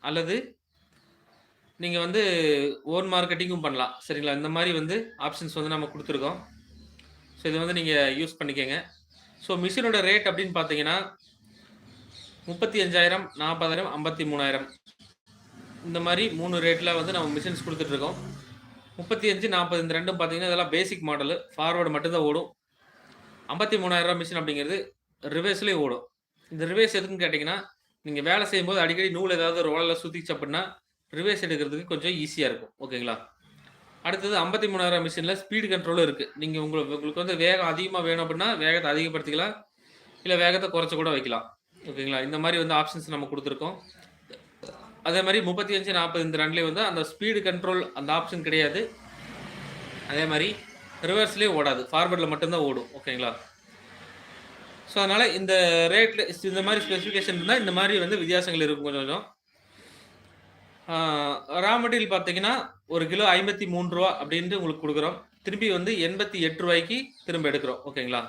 அல்லது நீங்க வந்து ஓன் மார்க்கெட்டிங்கும் பண்ணலாம். சரிங்களா? இந்த மாரி வந்து ஆப்ஷன்ஸ் வந்து நம்ம குடுத்துருக்கோம். ஸோ இத வந்து நீங்க யூஸ் பண்ணிக்கங்க. ஸோ மிஷினோட ரேட் அப்படின்னு பார்த்தீங்கன்னா, 35,000, 40,000, 53,000 இந்த மாரி 3 ரேட்ல வந்து நம்ம மிஷின்ஸ் குடுத்துட்டுருக்கோம். 35, 40 இந்த 2ம் பார்த்தீங்கன்னா, இதெல்லாம் பேசிக் மாடலு. ஃபார்வர்டு மட்டும் தான் ஓடும். ரூ. 53,000 மிஷின் அப்படிங்கிறது ரிவர்ஸ்லயும் ஓடும். இந்த ரிவர்ஸ் எதுக்குன்னு கேட்டீங்கன்னா, நீங்க வேலை செய்யும்போது அடிக்கடி நூல் ஏதாவது ரோலர்ல சுத்திச்சு அப்படின்னா, ரிவர்ஸ் எடுக்கிறதுக்கு கொஞ்சம் ஈஸியா இருக்கும். ஓகேங்களா? அடுத்தது 53,000 மிஷின்ல ஸ்பீடு கண்ட்ரோலும் இருக்கு. நீங்க உங்களுக்கு வந்து வேகம் அதிகமா வேணும் அப்படின்னா, வேகத்த அதிகப்படுத்திக்கலாம். இல்ல வேகத்த குறைச்சு கூட வைக்கலாம். ஓகேங்களா? இந்த மாரி வந்து ஆப்ஷன்ஸ் நம்ம குடுத்துருக்கோம். அதே மாரி 35, 40 இந்த 2லயும் வந்து அந்த ஸ்பீடு கண்ட்ரோல் அந்த ஆப்ஷன் கிடையாது. அதே மாரி ரிவர்ஸ்லயும் ஓடாது. ஃபார்வர்ட்ல மட்டும் தான் ஓடும். ஓகேங்களா? ஸோ, அதனால இந்த ரேட்ல இந்த மாரி ஸ்பெசிஃபிகேஷன் இருந்தா, இந்த மாரி வந்து வித்தியாசங்கள் இருக்கும் கொஞ்சம் கொஞ்சம். ஆ ரா மெட்டீரியல் பார்த்தீங்கன்னா, 1 கிலோ ரூ. 53 அப்டின்ட்டு உங்களுக்கு குடுக்குறோம். திருப்பி வந்து ரூ. 88க்கு திரும்ப எடுக்குறோம். ஓகேங்களா?